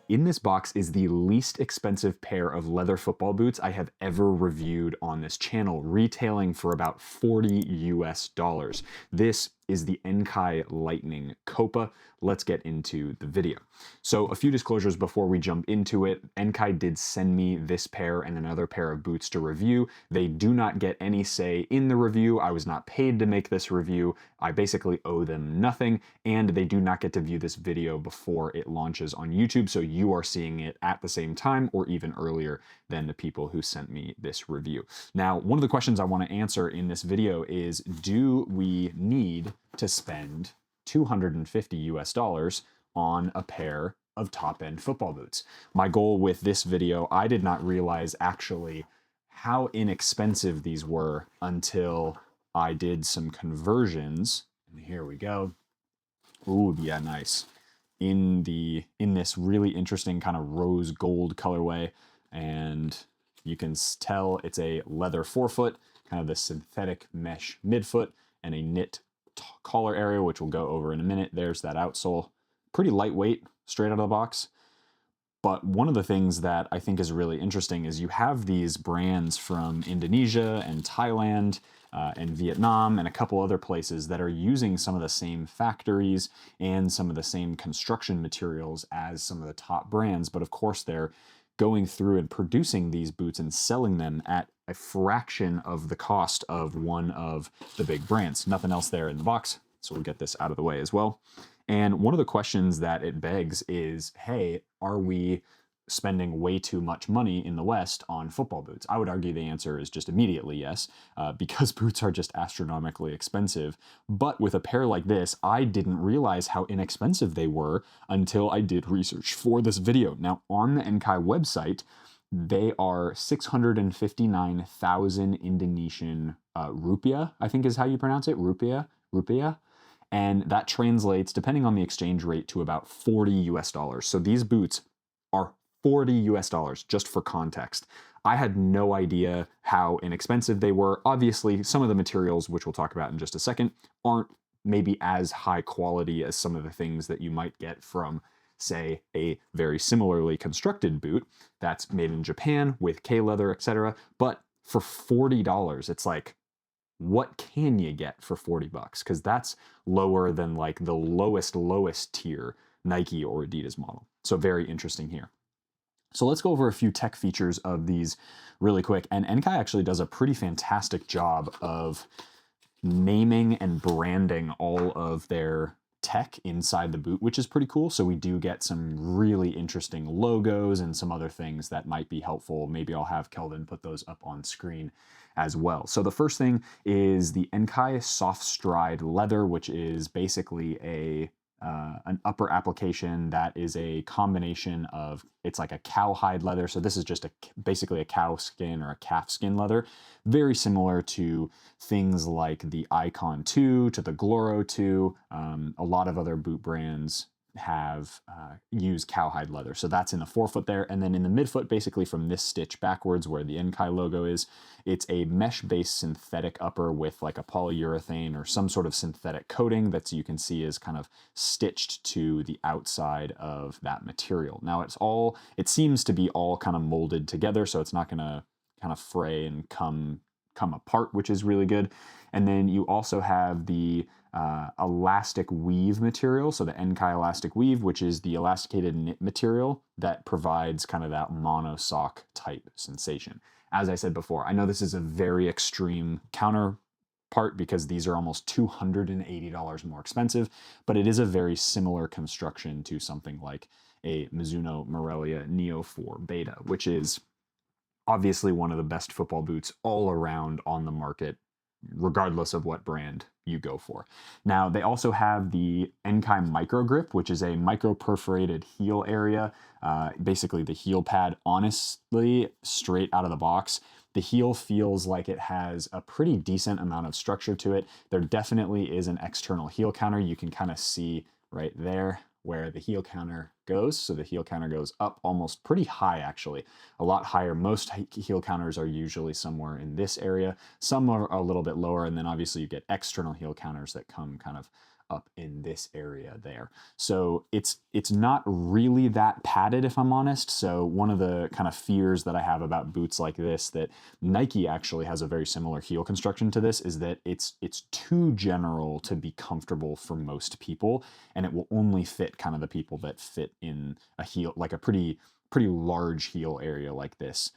In this box is the least expensive pair of leather football boots I have ever reviewed on this channel, retailing for about $40 US. This is the Enkai Lightning Copa. Let's get into the video. So a few disclosures before we jump into it. Enkai did send me this pair and another pair of boots to review. They do not get any say in the review. I was not paid to make this review. I basically owe them nothing, and they do not get to view this video before it launches on YouTube, so you are seeing it at the same time or even earlier than the people who sent me this review. Now, one of the questions I want to answer in this video is, do we need to spend $250 US on a pair of top-end football boots? My goal with this video, I did not realize actually how inexpensive these were until I did some conversions. And here we go. Ooh, yeah, nice. In this really interesting kind of rose gold colorway, and you can tell it's a leather forefoot, kind of the synthetic mesh midfoot, and a knit collar area, which we'll go over in a minute. There's that outsole. Pretty lightweight, straight out of the box. But one of the things that I think is really interesting is you have these brands from Indonesia and Thailand and Vietnam and a couple other places that are using some of the same factories and some of the same construction materials as some of the top brands. But of course, they're going through and producing these boots and selling them at a fraction of the cost of one of the big brands. Nothing else there in the box, so we'll get this out of the way as well. And one of the questions that it begs is, hey, are we spending way too much money in the West on football boots? I would argue the answer is just immediately yes, because boots are just astronomically expensive. But with a pair like this, I didn't realize how inexpensive they were until I did research for this video. Now, on the Enkai website, they are 659,000 Indonesian rupiah, I think is how you pronounce it, rupiah. And that translates, depending on the exchange rate, to about $40 US. So these boots are $40 US, just for context. I had no idea how inexpensive they were. Obviously, some of the materials, which we'll talk about in just a second, aren't maybe as high quality as some of the things that you might get from, say, a very similarly constructed boot that's made in Japan with K-leather, etc. But for $40, it's like, what can you get for 40 bucks? Because that's lower than like the lowest tier Nike or Adidas model. So very interesting here. So let's go over a few tech features of these really quick. And Enkai actually does a pretty fantastic job of naming and branding all of their tech inside the boot, which is pretty cool. So we do get some really interesting logos and some other things that might be helpful. Maybe I'll have Kelvin put those up on screen as well. So the first thing is the Enkai SOFTSTRIDE leather, which is basically an upper application that is a combination of, it's like a cowhide leather. So this is just basically a cow skin or a calf skin leather, very similar to things like the Icon 2, to the Gloro 2. A lot of other boot brands have used cowhide leather. So that's in the forefoot there. And then in the midfoot, basically from this stitch backwards where the Enkai logo is, it's a mesh-based synthetic upper with like a polyurethane or some sort of synthetic coating that you can see is kind of stitched to the outside of that material. Now it seems to be all kind of molded together, so it's not gonna kind of fray and come apart, which is really good. And then you also have the elastic weave material, so the Enkai elastic weave, which is the elasticated knit material that provides kind of that monosock type sensation. As I said before, I know this is a very extreme counterpart because these are almost $280 more expensive, but it is a very similar construction to something like a Mizuno Morelia Neo 4 Beta, which is obviously one of the best football boots all around on the market, regardless of what brand you go for. Now, they also have the Enkai MICROGRIP, which is a micro-perforated heel area, basically the heel pad. Honestly, straight out of the box, the heel feels like it has a pretty decent amount of structure to it. There definitely is an external heel counter. You can kind of see right there where the heel counter goes. So the heel counter goes up almost pretty high, actually, a lot higher. Most heel counters are usually somewhere in this area. Some are a little bit lower, and then obviously you get external heel counters that come kind of up in this area there. So it's not really that padded, if I'm honest. So one of the kind of fears that I have about boots like this, that Nike actually has a very similar heel construction to this, is that it's too general to be comfortable for most people, and it will only fit kind of the people that fit in a heel, like a pretty large heel area like this.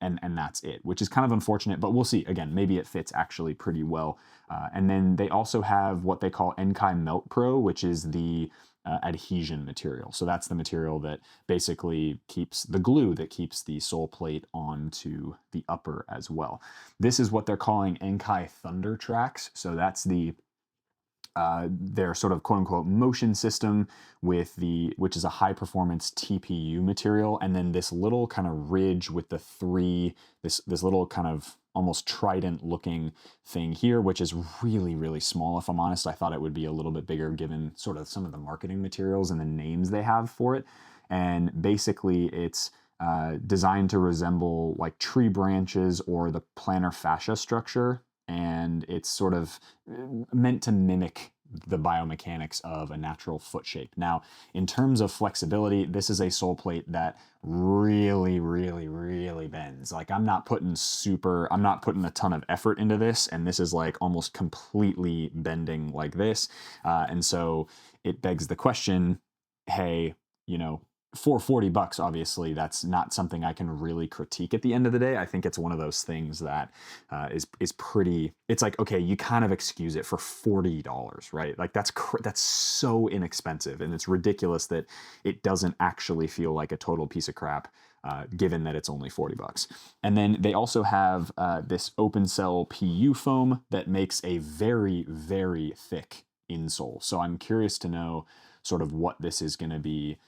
And that's it, which is kind of unfortunate, but we'll see. Again, maybe it fits actually pretty well. And then they also have what they call Enkai MELTPRO, which is the adhesion material. So that's the material that basically keeps the glue that keeps the sole plate onto the upper as well. This is what they're calling Enkai THUNDER TRAX. So that's their sort of quote unquote motion system with which is a high performance TPU material. And then this little kind of ridge with the this little kind of almost trident looking thing here, which is really, really small. If I'm honest, I thought it would be a little bit bigger given sort of some of the marketing materials and the names they have for it. And basically it's designed to resemble like tree branches or the plantar fascia structure. And it's sort of meant to mimic the biomechanics of a natural foot shape. Now, in terms of flexibility, this is a sole plate that really, really, really bends. Like I'm not putting a ton of effort into this, and this is like almost completely bending like this. And so it begs the question, hey, you know, for $40, obviously, that's not something I can really critique at the end of the day. I think it's one of those things that is pretty. It's like, okay, you kind of excuse it for $40, right? Like that's so inexpensive, and it's ridiculous that it doesn't actually feel like a total piece of crap, given that it's only $40. And then they also have this open cell PU foam that makes a very, very thick insole. So I'm curious to know sort of what this is going to be.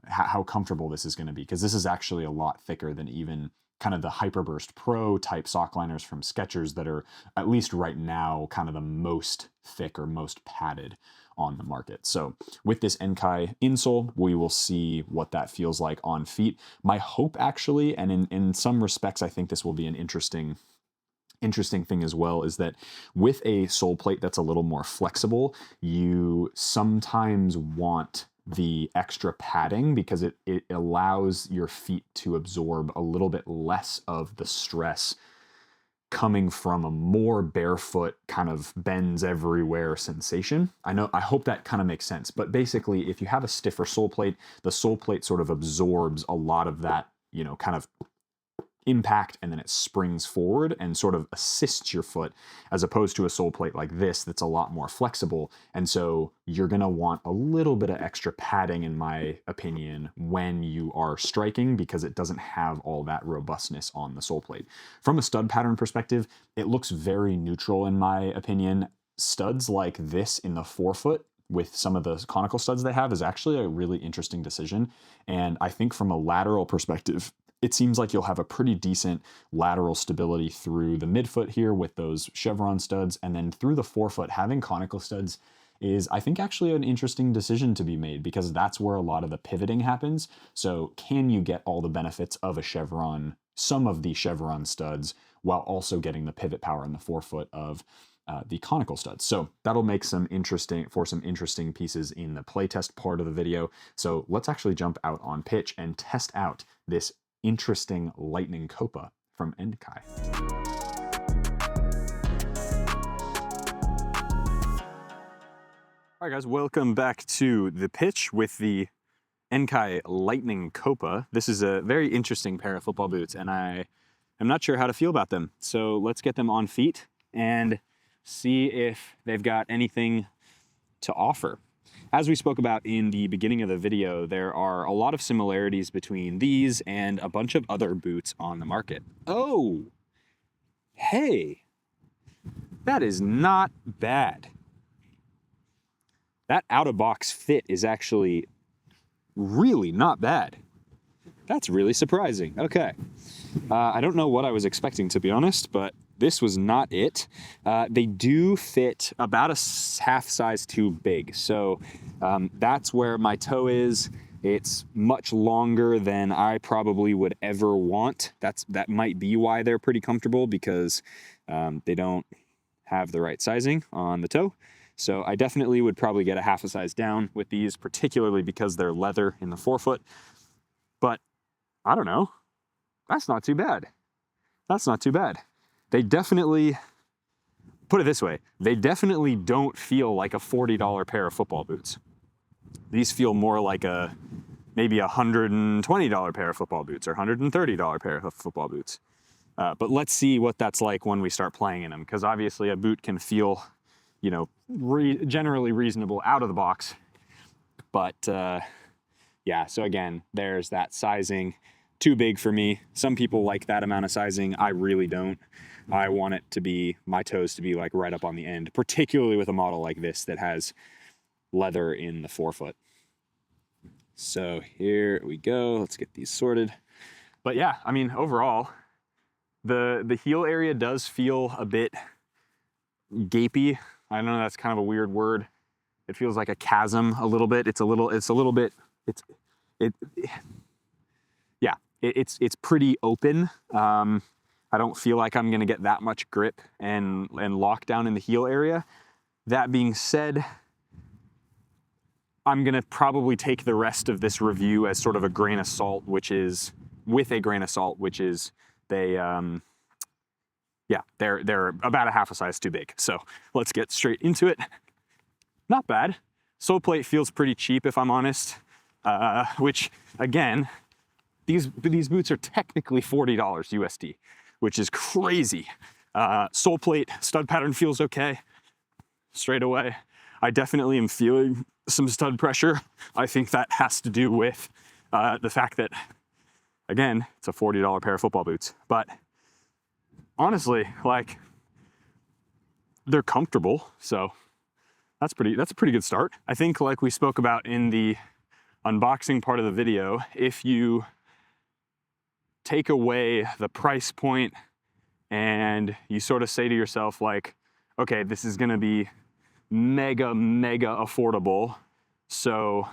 How comfortable this is going to be, because this is actually a lot thicker than even kind of the Hyperburst Pro type sock liners from Skechers that are, at least right now, kind of the most thick or most padded on the market. So with this Enkai insole, we will see what that feels like on feet. My hope actually, and in some respects, I think this will be an interesting thing as well, is that with a sole plate that's a little more flexible, you sometimes want the extra padding because it allows your feet to absorb a little bit less of the stress coming from a more barefoot kind of bends everywhere sensation. I hope that kind of makes sense. But basically, if you have a stiffer sole plate, the sole plate sort of absorbs a lot of that, you know, kind of impact, and then it springs forward and sort of assists your foot, as opposed to a sole plate like this that's a lot more flexible. And so you're going to want a little bit of extra padding, in my opinion, when you are striking, because it doesn't have all that robustness on the sole plate. From a stud pattern perspective, it looks very neutral in my opinion. Studs like this in the forefoot with some of the conical studs they have is actually a really interesting decision. And I think from a lateral perspective, it seems like you'll have a pretty decent lateral stability through the midfoot here with those chevron studs, and then through the forefoot, having conical studs is, I think, actually an interesting decision to be made, because that's where a lot of the pivoting happens. So can you get all the benefits of a chevron, some of the chevron studs, while also getting the pivot power in the forefoot of the conical studs? So that'll make some interesting pieces in the playtest part of the video. So let's actually jump out on pitch and test out this interesting Lightning Copa from Enkai. All right, guys, welcome back to the pitch with the Enkai Lightning Copa. This is a very interesting pair of football boots, and I am not sure how to feel about them. So let's get them on feet and see if they've got anything to offer. As we spoke about in the beginning of the video, there are a lot of similarities between these and a bunch of other boots on the market. Oh, hey, that is not bad. That out-of-box fit is actually really not bad. That's really surprising. Okay. I don't know what I was expecting, to be honest, but this was not it. They do fit about a half size too big. So that's where my toe is. It's much longer than I probably would ever want. That might be why they're pretty comfortable, because they don't have the right sizing on the toe. So I definitely would probably get a half a size down with these, particularly because they're leather in the forefoot. But I don't know. That's not too bad. That's not too bad. They definitely, put it this way, they definitely don't feel like a $40 pair of football boots. These feel more like maybe a $120 pair of football boots or $130 pair of football boots. But let's see what that's like when we start playing in them, because obviously a boot can feel, you know, generally reasonable out of the box. But yeah, so again, there's that sizing. Too big for me. Some people like that amount of sizing. I really don't. I want it to be, my toes to be like right up on the end, particularly with a model like this that has leather in the forefoot. So here we go. Let's get these sorted. But yeah, I mean, overall, the heel area does feel a bit gapey. I know that's kind of a weird word. It feels like a chasm a little bit. It's pretty open. I don't feel like I'm gonna get that much grip and lockdown in the heel area. That being said, I'm gonna probably take the rest of this review as sort of a grain of salt, which is they're about a half a size too big. So let's get straight into it. Not bad. Sole plate feels pretty cheap, if I'm honest, which again, these boots are technically $40 USD, which is crazy. Sole plate, stud pattern feels okay straight away. I definitely am feeling some stud pressure. I think that has to do with the fact that, again, it's a $40 pair of football boots. But honestly, like, they're comfortable, so that's a pretty good start. I think, like we spoke about in the unboxing part of the video, if you take away the price point and you sort of say to yourself, like, okay, this is gonna be mega affordable. So,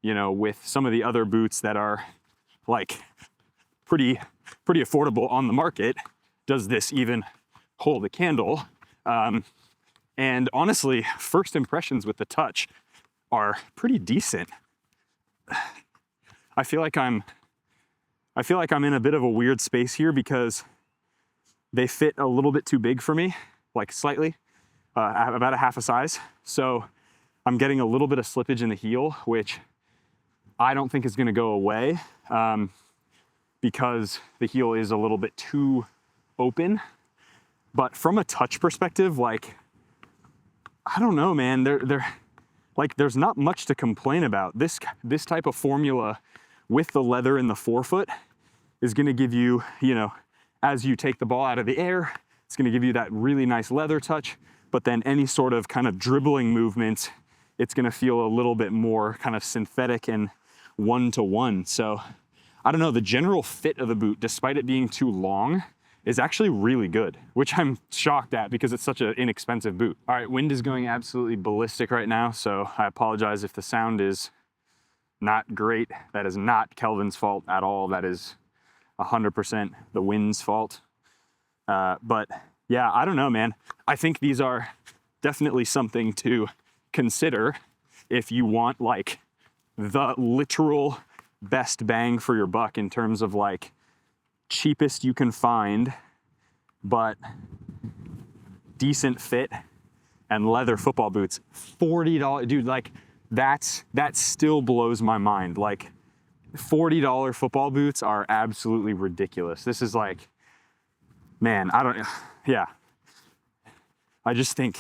you know, with some of the other boots that are like pretty affordable on the market, does this even hold a candle? And honestly, first impressions with the touch are pretty decent. I feel like I'm in a bit of a weird space here because they fit a little bit too big for me, like slightly, about a half a size. So I'm getting a little bit of slippage in the heel, which I don't think is gonna go away because the heel is a little bit too open. But from a touch perspective, like, I don't know, man, they're like, there's not much to complain about. This type of formula with the leather in the forefoot is gonna give you, you know, as you take the ball out of the air, it's gonna give you that really nice leather touch, but then any sort of kind of dribbling movements, it's gonna feel a little bit more kind of synthetic and one-to-one. So I don't know, the general fit of the boot, despite it being too long, is actually really good, which I'm shocked at because it's such an inexpensive boot. All right, wind is going absolutely ballistic right now, so I apologize if the sound is not great. That is not Kelvin's fault at all. That is 100% the wind's fault. But yeah, I don't know, man. I think these are definitely something to consider if you want like the literal best bang for your buck in terms of like cheapest you can find, but decent fit and leather football boots. $40, dude, like that still blows my mind. Like $40 football boots are absolutely ridiculous. This is like, man, yeah. I just think,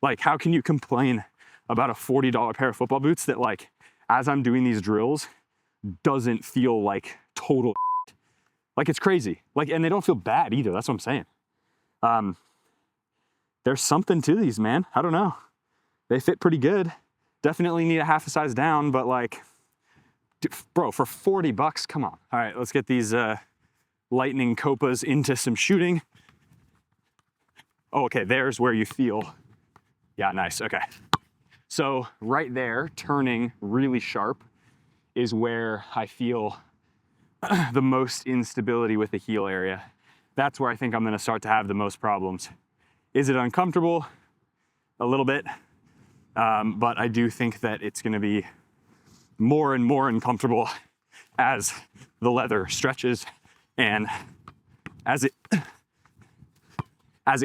like, how can you complain about a $40 pair of football boots that, like, as I'm doing these drills, doesn't feel like total like, it's crazy. Like, and they don't feel bad either. That's what I'm saying. There's something to these, man. I don't know. They fit pretty good. Definitely need a half a size down, but like, bro, for $40, come on. All right, let's get these lightning Copas into some shooting. Oh, okay, there's where you feel. Yeah, nice, okay. So right there, turning really sharp is where I feel the most instability with the heel area. That's where I think I'm gonna start to have the most problems. Is it uncomfortable? A little bit, but I do think that it's gonna be more and more uncomfortable as the leather stretches and as it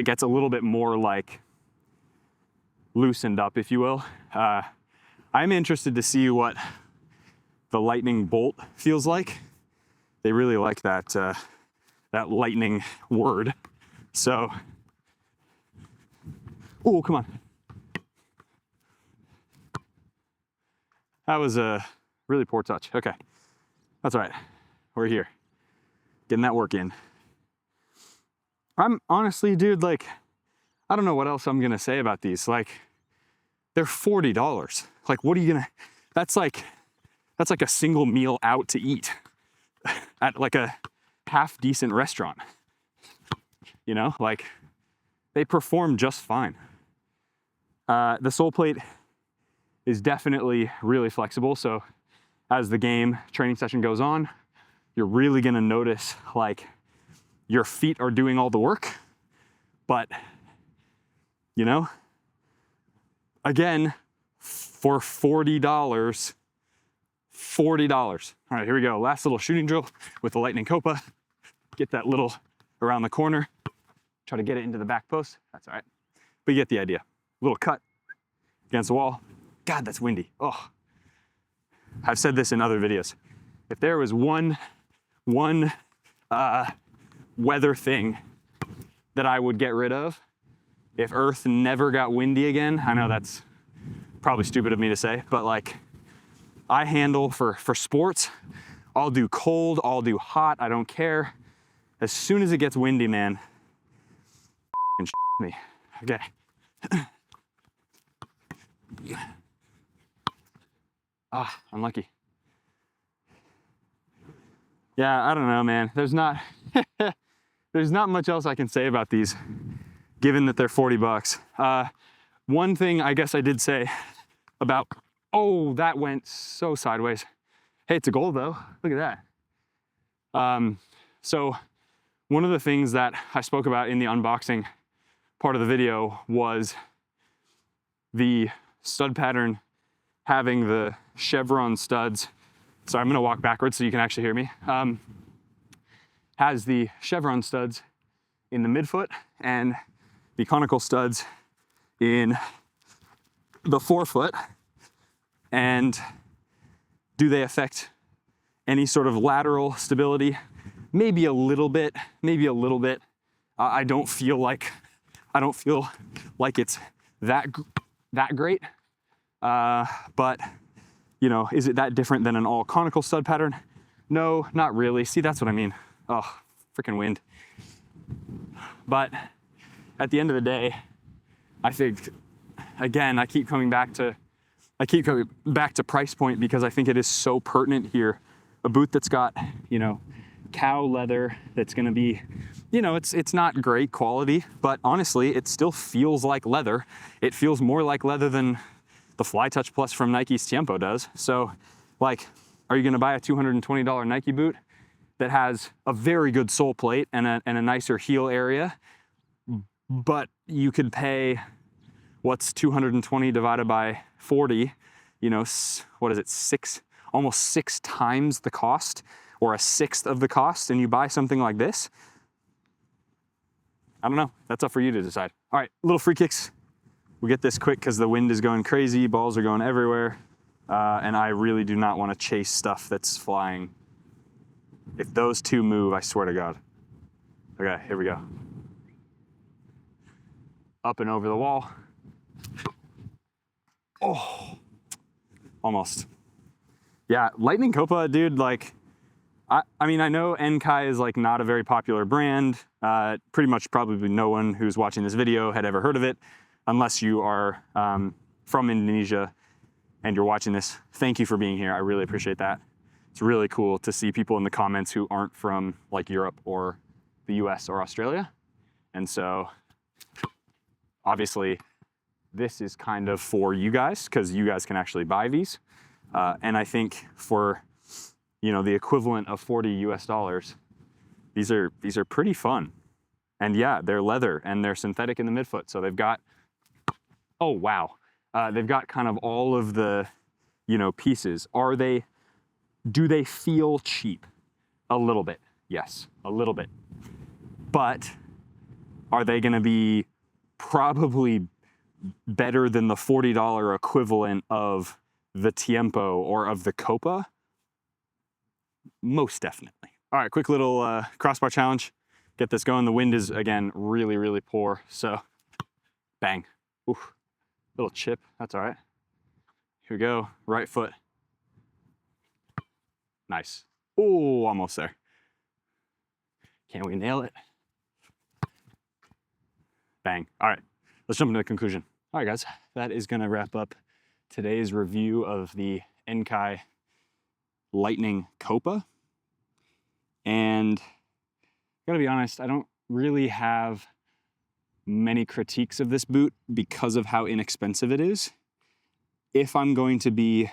gets a little bit more like loosened up, if you will. I'm interested to see what the lightning bolt feels like. They really like that that lightning word. So, oh, come on. That was a really poor touch. Okay, that's all right. We're here, getting that work in. I'm honestly, dude, like, I don't know what else I'm gonna say about these. Like, they're $40. Like, what are you gonna, that's like a single meal out to eat at like a half decent restaurant. You know, like, they perform just fine. The sole plate is definitely really flexible. So as the game training session goes on, you're really gonna notice like your feet are doing all the work, but you know, again, for $40, $40. All right, here we go. Last little shooting drill with the lightning Copa. Get that little around the corner. Try to get it into the back post. That's all right. But you get the idea. Little cut against the wall. God, that's windy. Oh, I've said this in other videos. If there was one weather thing that I would get rid of, if Earth never got windy again, I know that's probably stupid of me to say, but like, I handle for sports, I'll do cold, I'll do hot, I don't care. As soon as it gets windy, man, me. Okay. Ah, unlucky. Yeah, I don't know, man. There's not much else I can say about these, given that they're 40 bucks. One thing I guess I did say about, oh, that went so sideways. Hey, it's a gold though. Look at that. So one of the things that I spoke about in the unboxing part of the video was the stud pattern having the chevron studs. Sorry, I'm gonna walk backwards so you can actually hear me. Has the chevron studs in the midfoot and the conical studs in the forefoot. And do they affect any sort of lateral stability? Maybe a little bit, maybe a little bit. I don't feel like it's that great. But you know, is it that different than an all conical stud pattern? No, not really. See, that's what I mean. Oh, freaking wind. But at the end of the day, I think, again, I keep coming back to price point because I think it is so pertinent here. A boot that's got, you know, cow leather that's gonna be, you know, it's not great quality, but honestly, it still feels like leather. It feels more like leather than the Fly Touch Plus from Nike's Tiempo does. So, like, are you gonna buy a $220 Nike boot that has a very good sole plate and a nicer heel area, but you could pay, what's 220 divided by 40, you know, what is it, almost 6 times the cost, or a sixth of the cost, and you buy something like this? I don't know, that's up for you to decide. All right, little free kicks. We get this quick because the wind is going crazy, balls are going everywhere, and I really do not want to chase stuff that's flying. If those two move, I swear to God. Okay, here we go. Up and over the wall. Oh, almost. Yeah, Lightning Copa, dude, like, I mean, I know Enkai is like not a very popular brand. Pretty much probably no one who's watching this video had ever heard of it, unless you are from Indonesia and you're watching this. Thank you for being here. I really appreciate that. it's really cool to see people in the comments who aren't from like Europe or the US or Australia. And so obviously this is kind of for you guys because you guys can actually buy these. And I think for, you know, the equivalent of 40 US dollars, these are pretty fun. And yeah, they're leather and they're synthetic in the midfoot. So they've got, oh wow, they've got kind of all of the, you know, pieces. Do they feel cheap? A little bit, yes, a little bit. But are they gonna be probably better than the $40 equivalent of the Tiempo or of the Copa? Most definitely. All right, quick little crossbar challenge. Get this going. The wind is, again, really, really poor. So, bang. Oof. Little chip, that's all right. Here we go, right foot. Nice. Oh, almost there. Can we nail it? Bang. All right, let's jump into the conclusion. All right, guys, that is gonna wrap up today's review of the Enkai Lightning Copa. And I gotta be honest, I don't really have many critiques of this boot because of how inexpensive it is. If I'm going to be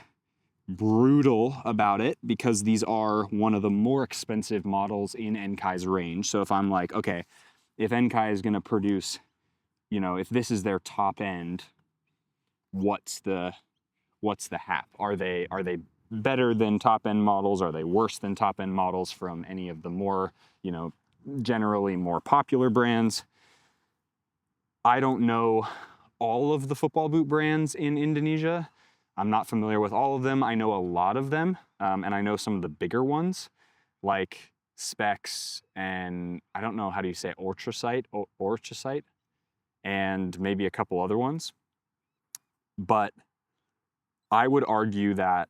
brutal about it, because these are one of the more expensive models in Enkai's range. So if I'm like, okay, if Enkai is gonna produce, you know, if this is their top end, what's the hap? Are they better than top end models? Are they worse than top end models from any of the more, you know, generally more popular brands? I don't know all of the football boot brands in Indonesia. I'm not familiar with all of them. I know a lot of them, and I know some of the bigger ones, like Specs, and I don't know, how do you say it? Orchesite, and maybe a couple other ones. But I would argue that,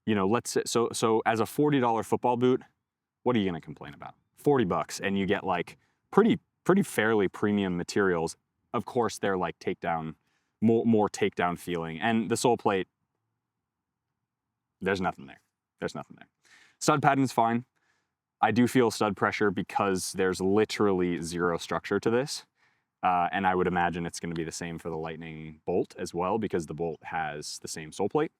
you know, let's say, so as a $40 football boot, what are you gonna complain about? 40 bucks, and you get like pretty fairly premium materials. Of course, they're like takedown, more takedown feeling. And the sole plate, there's nothing there. There's nothing there. Stud pattern's fine. I do feel stud pressure because there's literally zero structure to this. And I would imagine it's gonna be the same for the Lightning Bolt as well, because the Bolt has the same sole plate.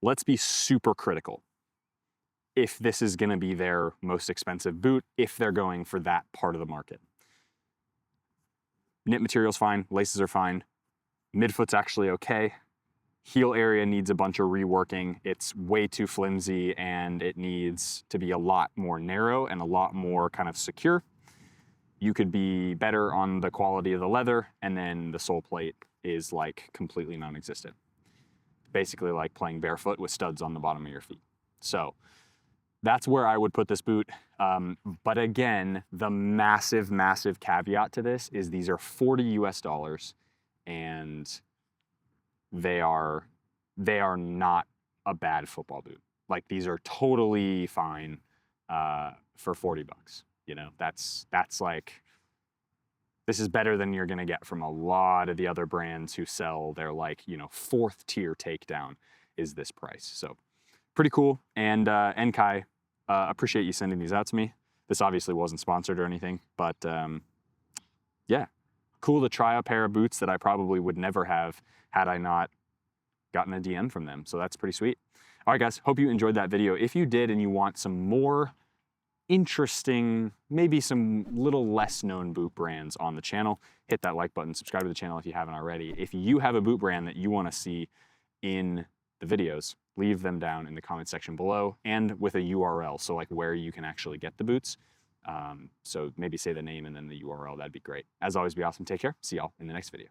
Let's be super critical. If this is gonna be their most expensive boot, if they're going for that part of the market. Knit material's fine, laces are fine. Midfoot's actually okay. Heel area needs a bunch of reworking. It's way too flimsy and it needs to be a lot more narrow and a lot more kind of secure. You could be better on the quality of the leather, and then the sole plate is like completely non-existent. Basically like playing barefoot with studs on the bottom of your feet. So that's where I would put this boot. But again, the massive, massive caveat to this is these are 40 US dollars, and they are not a bad football boot. Like, these are totally fine for 40 bucks. You know, that's like, this is better than you're gonna get from a lot of the other brands who sell their, like, you know, 4th tier takedown is this price. So pretty cool. And Enkai, appreciate you sending these out to me. This obviously wasn't sponsored or anything, but yeah, cool to try a pair of boots that I probably would never have had I not gotten a DM from them. So that's pretty sweet. All right, guys, hope you enjoyed that video. If you did and you want some more interesting, maybe some little less known boot brands on the channel, hit that like button, subscribe to the channel if you haven't already. If you have a boot brand that you want to see in the videos, leave them down in the comment section below, and with a URL, so like where you can actually get the boots. So maybe say the name and then the URL, that'd be great. As always, be awesome, take care, see y'all in the next video.